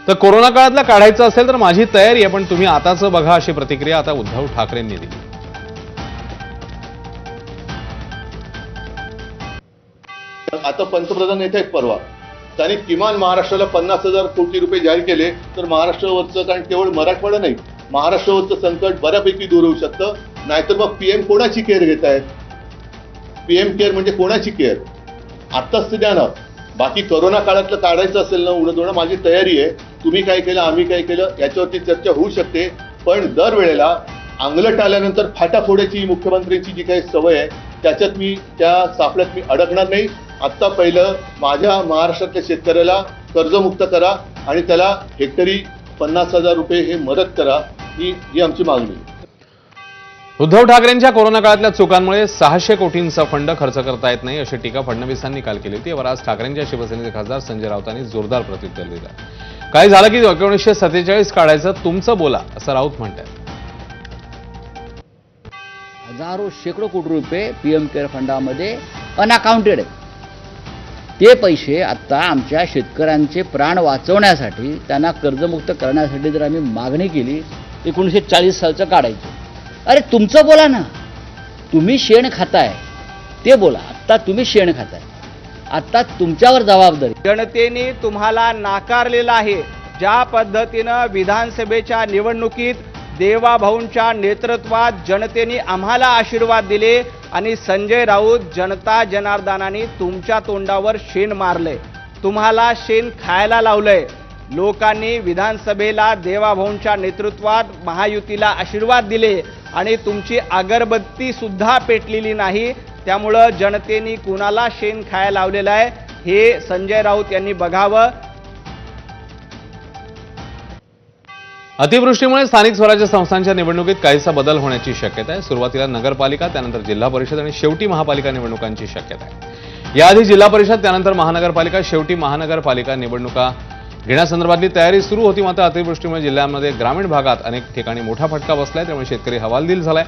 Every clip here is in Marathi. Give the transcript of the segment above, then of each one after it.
तर कोरोना काळातला काढायचं असेल तर माझी तयारी आहे, पण तुम्ही आताचं बघा, अशी प्रतिक्रिया आता उद्धव ठाकरेंनी दिली. आता पंतप्रधान येत आहेत परवा, त्यांनी किमान महाराष्ट्राला 50,000 कोटी रुपये जाहीर केले, तर महाराष्ट्रावरचं, कारण केवळ मराठवाडा नाही, महाराष्ट्रावरचं संकट बऱ्यापैकी दूर होऊ शकतं. नाहीतर मग पीएम कोणाची केअर घेत आहेत? पीएम केअर म्हणजे कोणाची केअर? आत्ताच ते द्या ना. बाकी कोरोना काळातलं काढायचं असेल ना उडत माझी तयारी आहे. तुम्ही काय केलं, आम्ही काय केलं याच्यावरती चर्चा होऊ शकते, पण दरवेळेला अंगलट आल्यानंतर फाटाफोड्याची मुख्यमंत्र्यांची जी काही सवय आहे त्याच्यात मी, त्या सापळ्यात मी अडकणार नाही. आत्ता पहिलं माझ्या महाराष्ट्रातल्या शेतकऱ्याला कर्जमुक्त करा आणि त्याला हेक्टरी 50,000 रुपये हे मदत करा, ही आमची मागणी आहे. उद्धव ठाकरेंच्या कोरोना काळातल्या चुकांमुळे 600 कोटींचा फंड खर्च करता येत नाही, अशी टीका फडणवीसांनी काल केली होती. यावर आज ठाकरेंच्या शिवसेनेचे खासदार संजय राऊतांनी जोरदार प्रत्युत्तर दिलं. काय झालं की 1947 काढायचं, तुमचं बोला, असं राऊत म्हणतात. हजारो शेकडो कोटी रुपये पीएम केअर फंडामध्ये अनअकाउंटेड आहेत. ते पैसे आता आमच्या शेतकऱ्यांचे प्राण वाचवण्यासाठी, त्यांना कर्जमुक्त करण्यासाठी जर आम्ही मागणी केली 1940 सालचं काढायचं. अरे तुमचं बोला ना, तुम्ही शेण खाताय ते बोला. आत्ता तुम्ही शेण खाताय, आत्ता तुमच्यावर जबाबदारी. जनतेने तुम्हाला नाकारलेलं आहे. ज्या पद्धतीनं विधानसभेच्या निवडणुकीत देवाभाऊंच्या नेतृत्वात जनतेने आम्हाला आशीर्वाद दिले आणि संजय राऊत जनता जनार्दनाने तुमच्या तोंडावर शेण मारलंय, तुम्हाला शेण खायला लावलंय. लोकांनी विधानसभेला देवाभाऊंच्या नेतृत्वात महायुतीला आशीर्वाद दिले आणि तुमची अगरबत्ती सुद्धा पेटलेली नाही. त्यामुळं जनतेने कुणाला शेण खायला लावलेलं आहे हे संजय राऊत यांनी बघावं. अतिवृष्टीमुळे स्थानिक स्वराज्य संस्थांच्या निवडणुकीत काहीसा बदल होण्याची शक्यता आहे. सुरुवातीला नगरपालिका, त्यानंतर जिल्हा परिषद आणि शेवटी महापालिका निवडणुकांची शक्यता आहे. याआधी जिल्हा परिषद, त्यानंतर महानगरपालिका, शेवटी महानगरपालिका निवडणुका घेण्यासंदर्भातली तयारी सुरू होती. मात्र अतिवृष्टीमुळे जिल्ह्यामध्ये ग्रामीण भागात अनेक ठिकाणी मोठा फटका बसलाय, त्यामुळे शेतकरी हवालदिल झालाय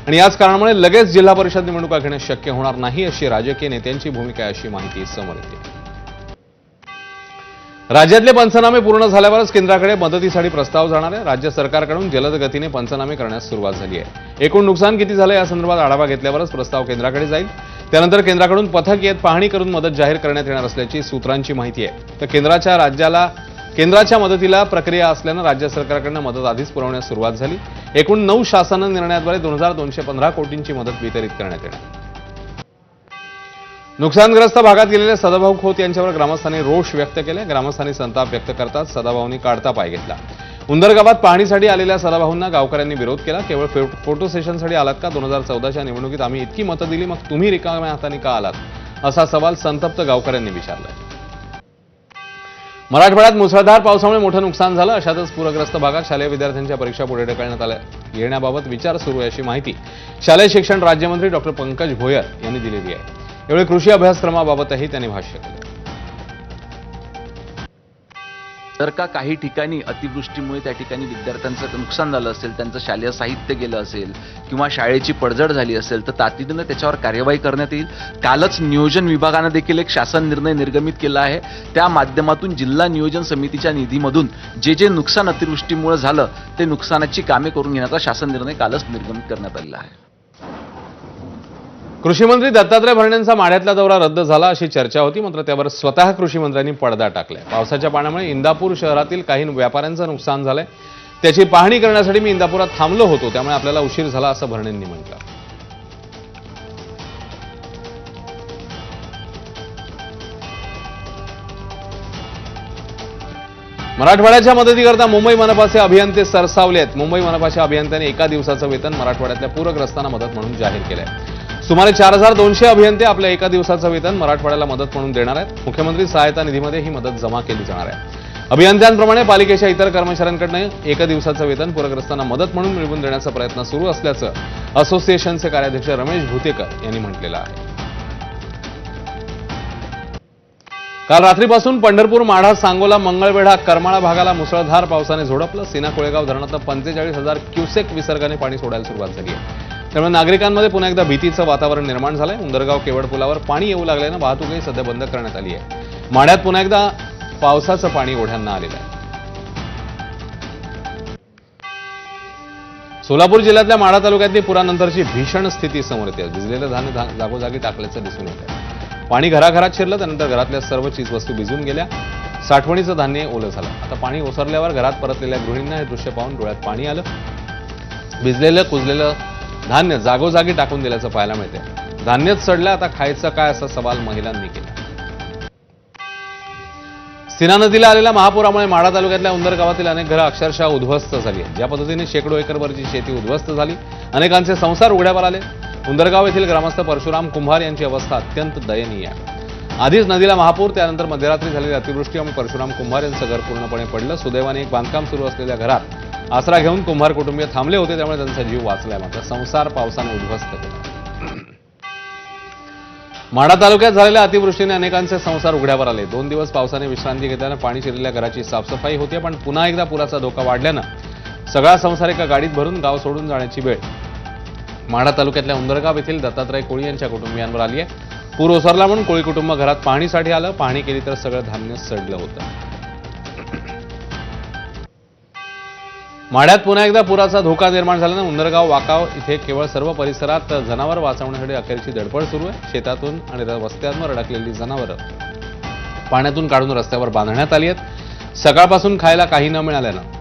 आणि याच कारणामुळे लगेच जिल्हा परिषद निवडणुका घेणं शक्य होणार नाही, अशी राजकीय नेत्यांची भूमिका आहे, अशी माहिती समोर येते. राज्यातले पंचनामे पूर्ण झाल्यावरच केंद्राकडे मदतीसाठी प्रस्ताव जाणार आहे. राज्य सरकारकडून जलद गतीने पंचनामे करण्यास सुरुवात झाली आहे. एकूण नुकसान किती झालं या संदर्भात आढावा घेतल्यावरच प्रस्ताव केंद्राकडे जाईल. त्यानंतर केंद्राकडून पथक येत पाहणी करून मदत जाहीर करण्यात येणार असल्याची सूत्रांची माहिती आहे. तर केंद्राच्या मदतीला प्रक्रिया असल्यानं राज्य सरकारकडून मदत आधीच पुरवण्यास सुरुवात झाली. एकूण 9 शासन निर्णयाद्वारे 2,215 कोटींची मदत वितरित करण्यात येणार. नुकसानग्रस्त भागात गेलेले सदाभाऊ खोत यांच्यावर ग्रामस्थांनी रोष व्यक्त केले. ग्रामस्थांनी संताप व्यक्त करतात सदाभाऊंनी काढता पाय घेतला. उंदर गावात पाहणीसाठी आलेल्या सदाभाऊंना गावकऱ्यांनी विरोध केला. केवळ फोटो सेशनसाठी आलात का? 2014च्या निवडणुकीत आम्ही इतकी मतं दिली, मग तुम्ही रिकाम्या हाताने का आलात, असा सवाल संतप्त गावकऱ्यांनी विचारला. मराठवाड्यात मुसळधार पावसामुळे मोठं नुकसान झालं. अशातच पूरग्रस्त भागात शालेय विद्यार्थ्यांच्या परीक्षा पुढे ढकलण्यात आल्या येण्याबाबत विचार सुरू आहे, अशी माहिती शालेय शिक्षण राज्यमंत्री डॉक्टर पंकज भोयर यांनी दिलेली आहे. यावेळी कृषी अभ्यासक्रमाबाबतही त्यांनी भाष्य केलं. जर का काही ठिकाणी अतिवृष्टीमुळे त्या ठिकाणी विद्यार्थ्यांचं नुकसान झालं असेल, त्यांचं शालेय साहित्य गेलं असेल किंवा शाळेची पडझड झाली असेल तर तातडीनं त्याच्यावर कार्यवाही करण्यात येईल. कालच नियोजन विभागानं देखील एक शासन निर्णय निर्गमित केला आहे. त्या माध्यमातून जिल्हा नियोजन समितीच्या निधीमधून जे नुकसान अतिवृष्टीमुळे झालं ते नुकसानाची कामे करून घेण्याचा शासन निर्णय कालच निर्गमित करण्यात आलेला आहे. कृषी मंत्री दत्तात्रय भरणेंचा माढ्यातला दौरा रद्द झाला, अशी चर्चा होती. मात्र त्यावर स्वतः कृषी मंत्र्यांनी पडदा टाकलाय. पावसाच्या पाण्यामुळे इंदापूर शहरातील काही व्यापाऱ्यांचं नुकसान झालंय. त्याची पाहणी करण्यासाठी मी इंदापुरात थांबलो होतो, त्यामुळे आपल्याला उशीर झाला, असं भरणेंनी म्हटलं. मराठवाड्याच्या मदतीकरता मुंबई मनपाचे अभियंते सरसावले आहेत. मुंबई मनपाच्या अभियंत्यांनी एका दिवसाचं वेतन मराठवाड्यातल्या पूरग्रस्तांना मदत म्हणून जाहीर केलंय. सुमारे 4,200 अभियंते आपल्या एका दिवसाचं वेतन मराठवाड्याला मदत म्हणून देणार आहेत. मुख्यमंत्री सहायता निधीमध्ये ही मदत जमा केली जाणार आहे. अभियंत्यांप्रमाणे पालिकेच्या इतर कर्मचाऱ्यांकडून एका दिवसाचं वेतन पूरग्रस्तांना मदत म्हणून मिळवून देण्याचा प्रयत्न सुरू असल्याचं असोसिएशनचे कार्याध्यक्ष रमेश भुतेकर यांनी म्हटलेलं आहे. काल रात्रीपासून पंढरपूर, माढा, सांगोला, मंगळवेढा, करमाळा भागाला मुसळधार पावसाने झोडपलं. सीना कोळेगाव धरणातलं 45,000 क्युसेक विसर्गाने पाणी सोडायला सुरुवात झाली आहे. त्यामुळे नागरिकांमध्ये पुन्हा एकदा भीतीचं वातावरण निर्माण झालंय. उंदरगाव केवड पुलावर पाणी येऊ लागल्यानं वाहतूकही सध्या बंद करण्यात आली आहे. माढ्यात पुन्हा एकदा पावसाचं पाणी ओढ्यांना आलेलं आहे. सोलापूर जिल्ह्यातल्या माढा तालुक्यातली पुरानंतरची भीषण स्थिती समोर येते. भिजलेलं धान्य जागोजागी टाकल्याचं दिसून येत आहे. पाणी घराघरात शिरलं, त्यानंतर घरातल्या सर्व चीजवस्तू भिजून गेल्या. साठवणीचं धान्य ओलं झालं. आता पाणी ओसरल्यावर घरात परतलेल्या गृहिणींना हे दृश्य पाहून डोळ्यात पाणी आलं. भिजलेलं कुजलेलं धान्य जागोजागी टाकून दिल्याचं पाहायला मिळते. धान्यच सडलं, आता खायचं काय असा सवाल महिलांनी केला. सीना नदीला आलेल्या महापुरामुळे माढा तालुक्यातल्या उंदर गावातील अनेक घरं अक्षरशः उद्ध्वस्त झाली आहेत. ज्या पद्धतीने शेकडो एकरवरची शेती उद्ध्वस्त झाली, अनेकांचे संसार उघड्यावर आले. उंदरगाव येथील ग्रामस्थ परशुराम कुंभार यांची अवस्था अत्यंत दयनीय आहे. आधीच नदीला महापूर, त्यानंतर मध्यरात्री झालेली अतिवृष्टी आणि परशुराम कुंभार यांचं घर पूर्णपणे पडलं. सुदैवाने एक बांधकाम सुरू असलेल्या घरात आसरा घेऊन कुंभार कुटुंबीय थांबले होते, त्यामुळे त्यांचा जीव वाचलाय. मात्र संसार पावसाने उद्ध्वस्त केला. माढा तालुक्यात झालेल्या अतिवृष्टीने अनेकांचे संसार उघड्यावर आले. 2 दिवस पावसाने विश्रांती घेतल्यानं पाणी शिरलेल्या घराची साफसफाई होते, पण पुन्हा एकदा पुराचा धोका वाढल्यानं सगळा संसार एका गाडीत भरून गाव सोडून जाण्याची वेळ माढा तालुक्यातल्या उंदरगाव येथील दत्तात्रय कोळी यांच्या कुटुंबियांवर आली आहे. पूर ओसरला म्हणून कोळी कुटुंब घरात पाहणीसाठी आलं. पाहणी केली तर सगळं धान्य सडलं होतं. माढ्यात पुन्हा एकदा पुराचा धोका निर्माण झाल्यानं उंदरगाव वाकाव इथे केवळ सर्व परिसरात जनावर वाचवण्यासाठी अखेरची धडपड सुरू आहे. शेतातून आणि रस्त्यांवर अडकलेली जनावरं पाण्यातून काढून रस्त्यावर बांधण्यात आली आहेत. सकाळपासून खायला काही न मिळाल्यानं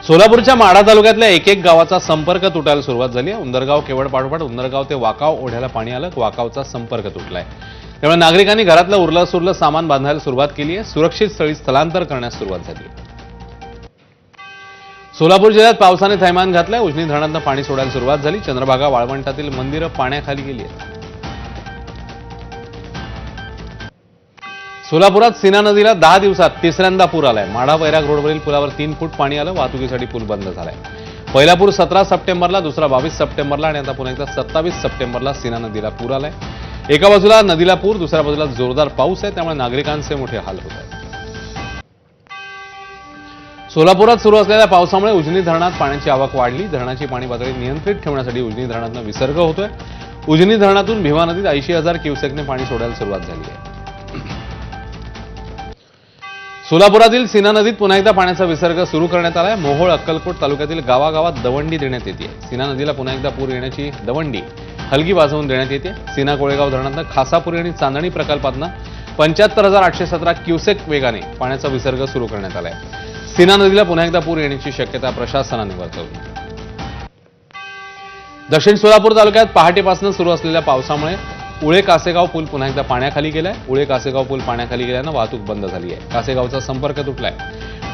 सोलापूरच्या माढा तालुक्यातल्या एक गावाचा संपर्क तुटायला सुरुवात झाली आहे. उंदरगाव केवळ पाठोपाठ उंदरगाव ते वाकाव ओढ्याला पाणी आलं. वाकावचा संपर्क तुटलाय, त्यामुळे नागरिकांनी घरातलं उरलं सुरलं सामान बांधायला सुरुवात केली आहे. सुरक्षित स्थळी स्थलांतर करण्यास सुरुवात झाली. सोलापूर जिल्ह्यात पावसाने थैमान घातलंय. उजनी धरणातनं पाणी सोडायला सुरुवात झाली. चंद्रभागा वाळवंटातील मंदिरं पाण्याखाली गेली आहेत. सोलापुरात सीना नदीला 10 दिवसात तिसऱ्यांदा पूर आलाय. माढा वैराग रोडवरील पुलावर 3 फूट पाणी आलं. वाहतुकीसाठी पूल बंद झालाय. पहिला पूर 17 सप्टेंबरला, दुसरा 22 सप्टेंबरला आणि आता पुन्हा एकदा 27 सप्टेंबरला सीना नदीला पूर आलाय. एका बाजूला नदीला पूर, दुसऱ्या बाजूला जोरदार पाऊस आहे, त्यामुळे नागरिकांचे मोठे हाल होत आहेत. सोलापुरात सुरू असलेल्या पावसामुळे उजनी धरणात पाण्याची आवक वाढली. धरणाची पाणी पातळी नियंत्रित ठेवण्यासाठी उजनी धरणातून विसर्ग होतोय. उजनी धरणातून भीमा नदीत 80,000 क्युसेकने पाणी सोडायला सुरुवात झाली आहे. सोलापुरातील सीना नदीत पुन्हा एकदा पाण्याचा विसर्ग सुरू करण्यात आलाय. मोहोळ अक्कलकोट तालुक्यातील गावागावात दवंडी देण्यात येते. सीना नदीला पुन्हा एकदा पूर येण्याची दवंडी हलगी वाजवून देण्यात येते. सीना कोळेगाव धरणातनं खासापुरी आणि चांदणी प्रकल्पातनं 75,817 क्युसेक वेगाने पाण्याचा विसर्ग सुरू करण्यात आलाय. सीना नदीला पुन्हा एकदा पूर येण्याची शक्यता प्रशासनाने वर्तवली. दक्षिण सोलापूर तालुक्यात पहाटेपासून सुरू असलेल्या पावसामुळे उळे कासेगाव पूल पुन्हा एकदा पाण्याखाली गेलाय. उळे कासेगाव पूल पाण्याखाली गेल्यानं वाहतूक बंद झाली आहे. कासेगावचा संपर्क तुटलाय.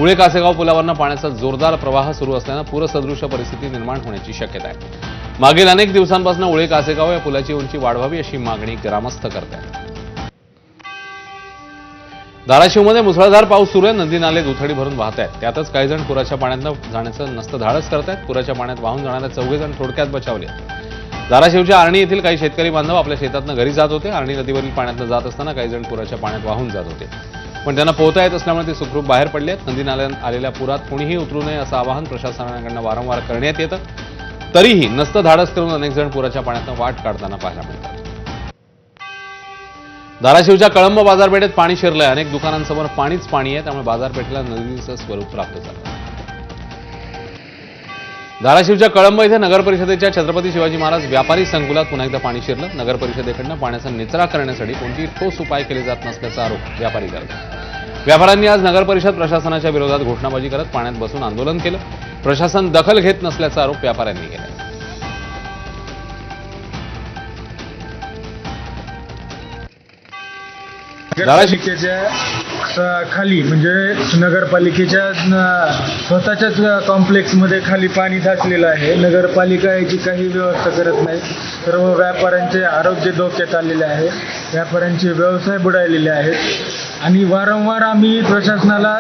उळे कासेगाव पुलावरनं पाण्याचा जोरदार प्रवाह सुरू असल्यानं पूरसदृश परिस्थिती निर्माण होण्याची शक्यता आहे. मागील अनेक दिवसांपासून उळे कासेगाव या पुलाची उंची वाढवावी अशी मागणी ग्रामस्थ करतात. धाराशिवमध्ये मुसळधार पाऊस सुरू आहे. नदी नाले दुथडी भरून वाहत आहेत. त्यातच काही जण पुराच्या पाण्यातनं जाण्याचं नसतं धाडस करतायत. पुराच्या पाण्यात वाहून जाणाऱ्या 4 जण थोडक्यात बचावले. धाराशिवच्या आर्णी येथील काही शेतकरी बांधव आपल्या शेतातनं घरी जात होते. आर्णी नदीवरील पाण्यातनं जात असताना काही जण पुराच्या पाण्यात वाहून जात होते, पण त्यांना पोहता येत असल्यामुळे ते सुखरूप बाहेर पडले आहेत. नदी नाल्यात आलेल्या पुरात कोणीही उतरू नये असं आवाहन प्रशासनाकडून वारंवार करण्यात येतं. तरीही नसतं धाडस करून अनेक जण पुराच्या पाण्यातनं वाट काढताना पाहायला मिळतात. धाराशिवच्या कळंब बाजारपेठेत पाणी शिरलंय. अनेक दुकानांसमोर पाणीच पाणी आहे, त्यामुळे बाजारपेठेला नदीचं स्वरूप प्राप्त झालं. धाराशिवच्या कळंब इथे नगर परिषदेच्या छत्रपती शिवाजी महाराज व्यापारी संकुलात पुन्हा एकदा पाणी शिरलं. नगर परिषदेकडनं पाण्याचा निचरा करण्यासाठी कोणतीही ठोस उपाय केले जात नसल्याचा आरोप व्यापारी करतात. व्यापाऱ्यांनी आज नगर परिषद प्रशासनाच्या विरोधात घोषणाबाजी करत पाण्यात बसून आंदोलन केलं. प्रशासन दखल घेत नसल्याचा आरोप व्यापाऱ्यांनी केला. नगरपालिकेच्या खाली म्हणजे नगरपालिकेच्या स्वतःच्याच कॉम्प्लेक्समध्ये खाली पाणी साचलेलं आहे. नगरपालिका याची काही व्यवस्था करत नाही. सर्व व्यापाऱ्यांचे आरोग्य धोक्यात आलेले आहे. व्यापाऱ्यांचे व्यवसाय बुडालेले आहेत. आणि वारंवार आम्ही प्रशासनाला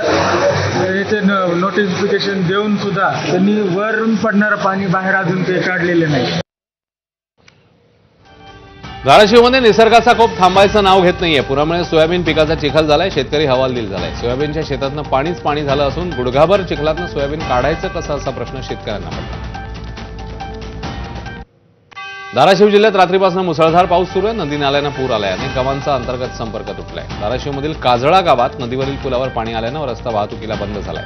याचे नोटिफिकेशन देऊन सुद्धा त्यांनी वरून पडणारं पाणी बाहेर अजून ते काढलेले नाही. धाराशिवमध्ये निसर्गाचा कोप थांबायचं नाव घेत नाहीये. पुरामुळे सोयाबीन पिकाचा चिखल झालाय, शेतकरी हवालदिल झालाय. सोयाबीनच्या शेतातनं पाणीच पाणी झालं असून गुडघाभर चिखलातनं सोयाबीन काढायचं कसं असा प्रश्न शेतकऱ्यांना पडला. धाराशिव जिल्ह्यात रात्रीपासून मुसळधार पाऊस सुरू आहे. नदी नाल्यांना पूर आलाय. अनेक गावांचा अंतर्गत संपर्क तुटलाय. धाराशिवमधील काजळा गावात नदीवरील पुलावर पाणी आल्यानं रस्ता वाहतुकीला बंद झालाय.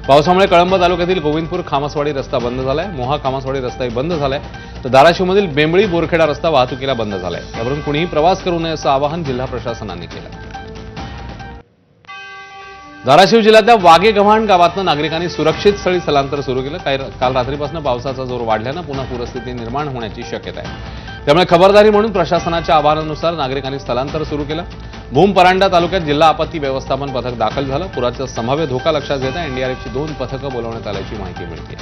पावसामुळे कळंब तालुक्यातील गोविंदपूर खामसवाडी रस्ता बंद झालाय. मोहा खामसवाडी रस्ताही बंद झालाय. तर धाराशिवमधील बेंबळी बोरखेडा रस्ता वाहतुकीला बंद झालाय. यावरून कुणीही प्रवास करू नये असं आवाहन जिल्हा प्रशासनाने केलं. धाराशिव जिल्ह्यातल्या वाघेगव्हाण गावातनं नागरिकांनी सुरक्षित स्थळी स्थलांतर सुरू केलं. काल रात्रीपासून पावसाचा जोर वाढल्यानं पुन्हा पूरस्थिती निर्माण होण्याची शक्यता आहे. त्यामुळे खबरदारी म्हणून प्रशासनाच्या आवाहनानुसार नागरिकांनी स्थलांतर सुरू केलं. भूम परांडा तालुक्यात जिल्हा आपत्ती व्यवस्थापन पथक दाखल झालं. पुराचा संभाव्य धोका लक्षात घेता एनडीआरएफची 2 पथकं बोलवण्यात आल्याची माहिती मिळते.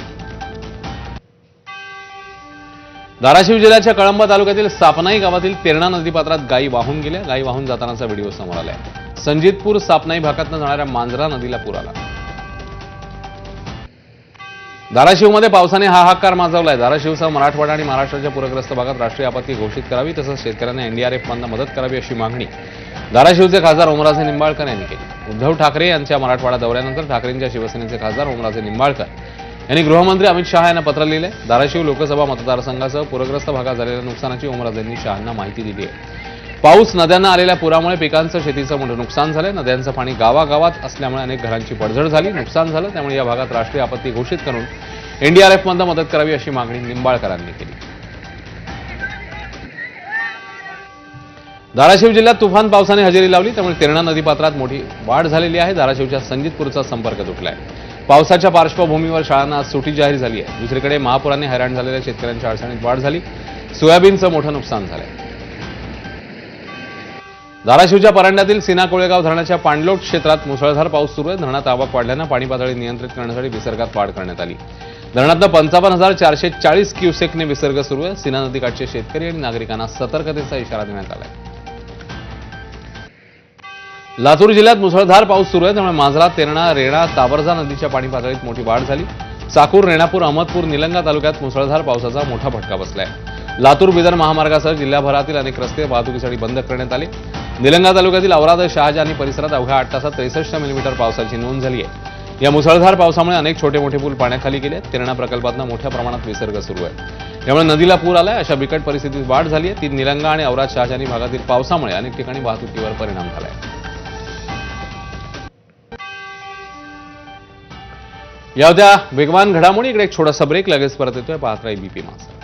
धाराशिव जिल्ह्याच्या कळंब तालुक्यातील सापनाई गावातील तेरणा नदीपात्रात गायी वाहून गेल्या. गायी वाहून जातानाचा व्हिडिओ समोर आलाय. संजितपूर सापनाई भागातून जाणाऱ्या मांजरा नदीला पूर आला. धाराशिवमध्ये पावसाने हाहाकार माजवलाय. धाराशिवसह मराठवाडा आणि महाराष्ट्राच्या पूरग्रस्त भागात राष्ट्रीय आपत्ती घोषित करावी तसंच शेतकऱ्यांना एनडीआरएफमधून मदत करावी अशी मागणी धाराशिवचे खासदार ओमराजे निंबाळकर यांनी केली. उद्धव ठाकरे यांच्या मराठवाडा दौऱ्यानंतर ठाकरेंच्या शिवसेनेचे खासदार ओमराजे निंबाळकर यांनी गृहमंत्री अमित शहा यांना पत्र लिहिले. धाराशिव लोकसभा मतदारसंघासह पूरग्रस्त भागात झालेल्या नुकसानाची ओमराजेंनी शहांना माहिती दिली आहे. पाऊस, नद्यांना आलेल्या पुरामुळे पिकांचं, शेतीचं मोठं नुकसान झालं. नद्यांचं पाणी गावागावात असल्यामुळे अनेक घरांची पडझड झाली, नुकसान झालं. त्यामुळे या भागात राष्ट्रीय आपत्ती घोषित करून एनडीआरएफमधून मदत करावी अशी मागणी निंबाळकरांनी केली. धाराशिव जिल्ह्यात तुफान पावसाने हजेरी लावली. त्यामुळे तेरणा नदीपात्रात मोठी वाढ झालेली आहे. धाराशिवच्या संजितपूरचा संपर्क तुटलाय. पावसाच्या पार्श्वभूमीवर शाळांना आज सुट्टी जाहीर झाली आहे. दुसरीकडे महापुराने हैराण झालेल्या शेतकऱ्यांच्या अडचणीत वाढ झाली. सोयाबीनचं मोठं नुकसान झालंय. धाराशिवच्या परांड्यातील सीना कोळेगाव धरणाच्या पाणलोट क्षेत्रात मुसळधार पाऊस सुरू आहे. धरणात आवक वाढल्यानं पाणी पातळी नियंत्रित करण्यासाठी विसर्गात वाढ करण्यात आली. धरणातनं 55,440 क्युसेकने विसर्ग सुरू आहे. सीना नदीकाठचे शेतकरी आणि नागरिकांना सतर्कतेचा इशारा देण्यात आलाय. लातूर जिल्ह्यात मुसळधार पाऊस सुरू आहे. त्यामुळे मांजरा, तेरणा, रेणा, ताबरजा नदीच्या पाणी पातळीत मोठी वाढ झाली. चाकूर, रेणापूर, अहमदपूर, निलंगा तालुक्यात मुसळधार पावसाचा मोठा फटका बसलाय. लातूर बिदर महामार्गासह जिल्ह्याभरातील अनेक रस्ते वाहतुकीसाठी बंद करण्यात आले. निलंगा तालुक्यातील औराद, शहाजहानी परिसरात अवघ्या 8 तासात 63 मिलीमीटर पावसाची नोंद झाली आहे. या मुसळधार पावसामुळे अनेक छोटे मोठे पूल पाण्याखाली गेले. तेरणा प्रकल्पातून मोठ्या प्रमाणात विसर्ग सुरू आहे. यामुळे नदीला पूर आलाय. अशा बिकट परिस्थितीत वाढ झाली आहे. ती निलंगा आणि औराद, शहाजहानी भागातील पावसामुळे अनेक ठिकाणी वाहतुकीवर परिणाम झालाय. या होत्या वेगवान घडामोडी. इकडे एक छोटासा ब्रेक, लगेच परत येतोय. पाहत राहा बीपी माझा.